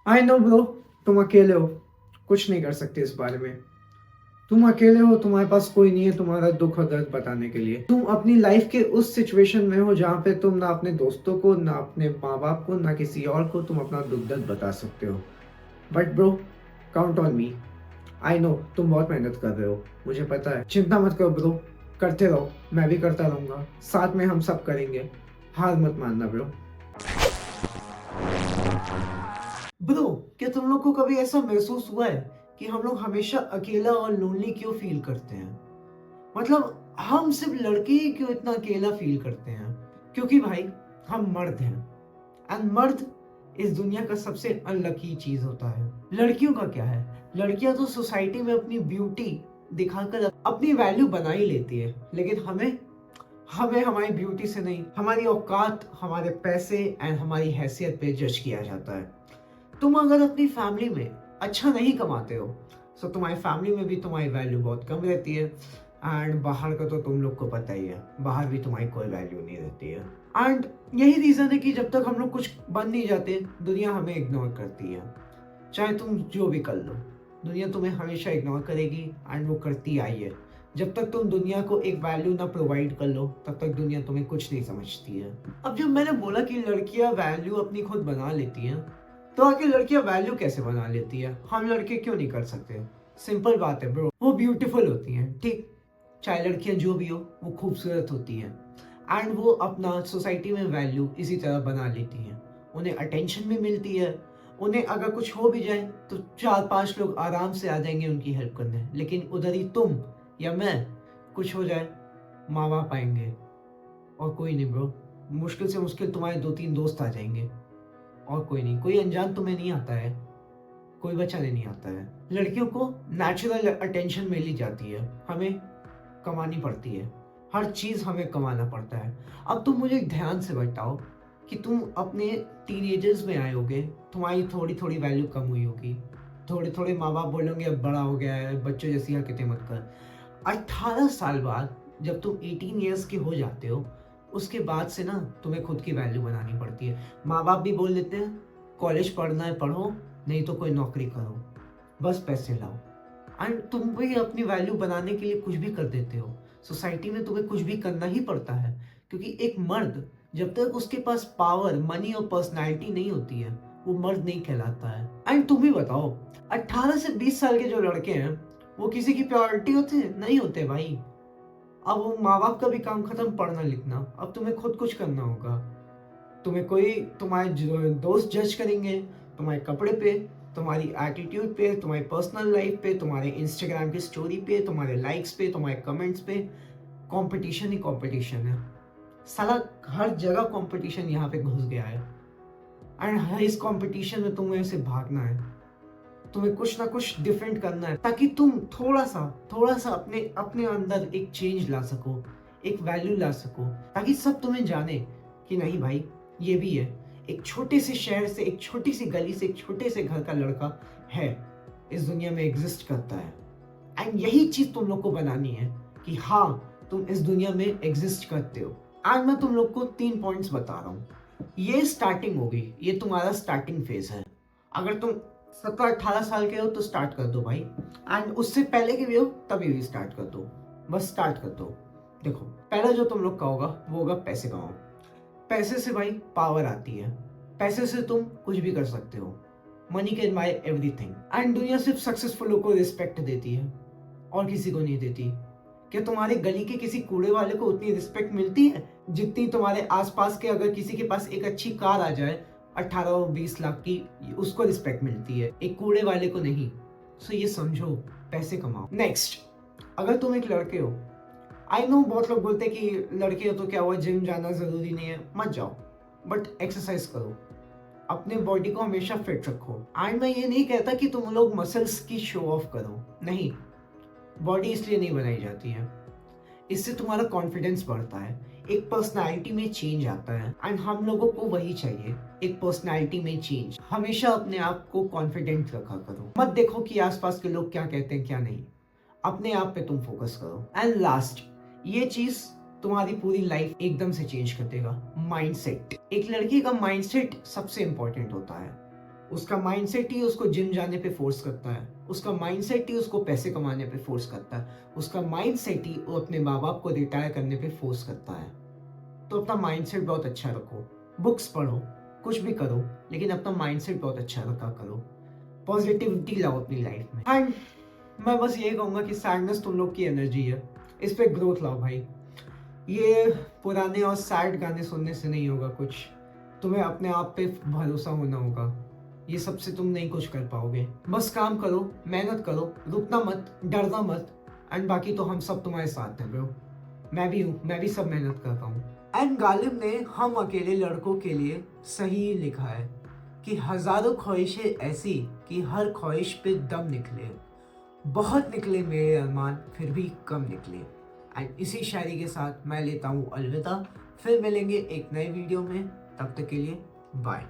I know bro, तुम अकेले हो, कुछ नहीं कर सकते इस बारे में। तुम अकेले हो, तुम्हारे पास कोई नहीं है तुम्हारा दुख और दर्द बताने के लिए। तुम अपनी लाइफ के उस सिचुएशन में हो जहाँ पे तुम ना अपने दोस्तों को, ना अपने माँ बाप को, ना किसी और को तुम अपना दुख दर्द बता सकते हो। But bro, count on me. I know तुम बहुत मेहनत कर रहे हो, मुझे पता है। चिंता मत करो ब्रो, करते रहो, मैं भी करता रहूंगा, साथ में हम सब करेंगे। हार मत मानना ब्रो। ब्रो, क्या तुम लोग को कभी ऐसा महसूस हुआ है कि हम लोग हमेशा अकेला और लोनली क्यों फील करते हैं? मतलब हम सिर्फ लड़के ही क्यों इतना अकेला फील करते हैं? क्योंकि भाई, हम मर्द हैं। एंड मर्द इस दुनिया का सबसे अनलकी चीज होता है। लड़कियों का क्या है? लड़कियां तो सोसाइटी में अपनी ब्यूटी दिखाकर अपनी वैल्यू बना ही लेती है, लेकिन हमें हमें हमारी ब्यूटी से नहीं, हमारी औकात, हमारे पैसे एंड हमारी हैसियत पे जज किया जाता है। तुम अगर अपनी फैमिली में अच्छा नहीं कमाते हो तो तुम्हारी फैमिली में भी तुम्हारी वैल्यू बहुत कम रहती है। एंड बाहर का तो तुम लोग को पता ही है, बाहर भी तुम्हारी कोई वैल्यू नहीं रहती है। एंड यही रीजन है कि जब तक हम लोग कुछ बन नहीं जाते, दुनिया हमें इग्नोर करती है। चाहे तुम जो भी कर लो, दुनिया तुम्हें हमेशा इग्नोर करेगी एंड वो करती आई है। जब तक तुम दुनिया को एक वैल्यू ना प्रोवाइड कर लो, तब तक दुनिया तुम्हें कुछ नहीं समझती है। अब जब मैंने बोला कि लड़कियां वैल्यू अपनी खुद बना लेती हैं, तो आखिर लड़कियां वैल्यू कैसे बना लेती है? हम लड़के क्यों नहीं कर सकते? सिंपल बात है ब्रो, वो ब्यूटीफुल होती हैं, ठीक? चाहे लड़कियां जो भी हो, वो खूबसूरत होती हैं। एंड वो अपना सोसाइटी में वैल्यू इसी तरह बना लेती हैं। उन्हें अटेंशन भी मिलती है। उन्हें अगर कुछ हो भी जाए तो 4-5 लोग आराम से आ जाएंगे उनकी हेल्प करने। लेकिन उधर ही तुम या मैं, कुछ हो जाए, माँ बाप आएंगे और कोई नहीं ब्रो। मुश्किल से मुश्किल तुम्हारे 2-3 दोस्त आ जाएंगे और कोई नहीं। कोई अनजान तुम्हें नहीं आता है, कोई बचाने नहीं आता है। लड़कियों को नेचुरल अटेंशन मिल ही जाती है, हमें कमानी पड़ती है। हर चीज हमें कमाना पड़ता है। अब तुम मुझे ध्यान से बताओ कि तुम अपने टीनेजर्स में आए होगे, तुम्हारी थोड़ी थोड़ी वैल्यू कम हुई होगी, थोड़े थोड़े माँ बाप बोलेंगे अब बड़ा हो गया है, बच्चों जैसी हरकतें मत कर। 18 साल बाद जब तुम 18 ईयर्स के हो जाते हो, उसके बाद से ना तुम्हें खुद की वैल्यू बनानी पड़ती है। माँ बाप भी बोल देते हैं कॉलेज पढ़ना है पढ़ो, नहीं तो कोई नौकरी करो, बस पैसे लाओ। एंड तुम भी अपनी वैल्यू बनाने के लिए कुछ भी कर देते हो। सोसाइटी में तुम्हें कुछ भी करना ही पड़ता है, क्योंकि एक मर्द जब तक उसके पास पावर, मनी और पर्सनालिटी नहीं होती है, वो मर्द नहीं कहलाता है। एंड तुम ही बताओ, 18 से 20 साल के जो लड़के हैं, वो किसी की प्रायोरिटी होते हैं? नहीं होते भाई। अब वो माँ बाप का भी काम खत्म, पढ़ना लिखना, अब तुम्हें खुद कुछ करना होगा। तुम्हें कोई, तुम्हारे दोस्त जज करेंगे तुम्हारे कपड़े पे, तुम्हारी एटीट्यूड पे, तुम्हारी पर्सनल लाइफ पे, तुम्हारे इंस्टाग्राम की स्टोरी पे, तुम्हारे लाइक्स पे, तुम्हारे कमेंट्स पे। कंपटीशन ही कंपटीशन है साला। हर जगह कंपटीशन यहाँ पे घुस गया है। एंड इस कंपटीशन में तुम्हें से भागना है। तुम्हें कुछ ना कुछ डिफरेंट करना है, ताकि तुम थोड़ा सा अपने अपने अंदर एक चेंज ला सको, एक वैल्यू ला सको, ताकि सब तुम्हें जाने कि नहीं भाई, ये भी है। एक छोटे से शहर से, एक छोटी सी गली से, एक छोटे से घर का लड़का है, इस दुनिया में एग्जिस्ट करता है। एंड यही चीज तुम लोग को बनानी है कि हाँ, तुम इस दुनिया में एग्जिस्ट करते हो। आज मैं तुम लोग को 3 पॉइंट्स बता रहा हूँ। ये स्टार्टिंग होगी, ये तुम्हारा स्टार्टिंग फेज है। अगर तुम 17-18 साल के हो तो स्टार्ट कर दो भाई, एंड उससे पहले के भी हो तभी भी स्टार्ट कर दो। बस स्टार्ट कर दो। देखो, पहला जो तुम लोग का होगा वो होगा पैसे कमाओ। पैसे से भाई पावर आती है। पैसे से तुम कुछ भी कर सकते हो। Money can buy everything. And दुनिया सिर्फ सक्सेसफुल लोगों को रिस्पेक्ट देती है और किसी को नहीं देती। क्या तुम्हारे गली के किसी कूड़े वाले को उतनी रिस्पेक्ट मिलती है जितनी तुम्हारे आसपास के, अगर किसी के पास एक अच्छी कार आ जाए 18 और 20 लाख की, उसको रिस्पेक्ट मिलती है, एक कूड़े वाले को नहीं। सो ये समझो, पैसे कमाओ। नेक्स्ट, अगर तुम एक लड़के हो, आई नो बहुत लोग बोलते हैं कि लड़के हो तो क्या हुआ, जिम जाना जरूरी नहीं है, मत जाओ, बट एक्सरसाइज करो, अपने बॉडी को हमेशा फिट रखो। एंड मैं ये नहीं कहता कि तुम लोग मसल्स की शो ऑफ करो, नहीं। बॉडी इसलिए नहीं बनाई जाती है, इससे तुम्हारा कॉन्फिडेंस बढ़ता है, एक पर्सनालिटी में चेंज आता है। एंड हम लोगों को वही चाहिए, एक पर्सनालिटी में चेंज। हमेशा अपने आप को कॉन्फिडेंट रखा करो, मत देखो कि आसपास के लोग क्या कहते हैं क्या नहीं। अपने आप पे तुम फोकस करो। एंड लास्ट, ये चीज तुम्हारी पूरी लाइफ एकदम से चेंज कर देगा, माइंडसेट। एक लड़की का माइंडसेट सबसे इंपॉर्टेंट होता है। उसका माइंडसेट ही उसको जिम जाने पे फोर्स करता है, उसका माइंडसेट ही उसको पैसे कमाने पे फोर्स करता है, उसका माइंडसेट ही वो अपने माँ बाप को रिटायर करने पे फोर्स करता है। तो अपना माइंडसेट बहुत अच्छा रखो, बुक्स पढ़ो, कुछ भी करो, लेकिन अपना माइंडसेट बहुत अच्छा रखा करो, पॉजिटिविटी लाओ अपनी लाइफ में। एंड मैं बस ये कहूँगा कि सैडनेस तुम लोग की एनर्जी है, इस पे ग्रोथ लाओ भाई। ये पुराने और सैड गाने सुनने से नहीं होगा कुछ, तुम्हें अपने आप पे भरोसा होना होगा। ये सबसे तुम नहीं कुछ कर पाओगे। बस काम करो, मेहनत करो, रुकना मत, डरना मत। एंड बाकी तो हम सब तुम्हारे साथ हैं ब्रो। मैं भी हूँ, मैं भी सब मेहनत करता हूँ। एंड गालिब ने हम अकेले लड़कों के लिए सही लिखा है कि हजारों ख्वाहिशें ऐसी कि हर ख्वाहिश पे दम निकले, बहुत निकले मेरे अरमान फिर भी कम निकले। एंड इसी शायरी के साथ मैं लेता हूँ अलविदा। फिर मिलेंगे एक नए वीडियो में, तब तक के लिए बाय।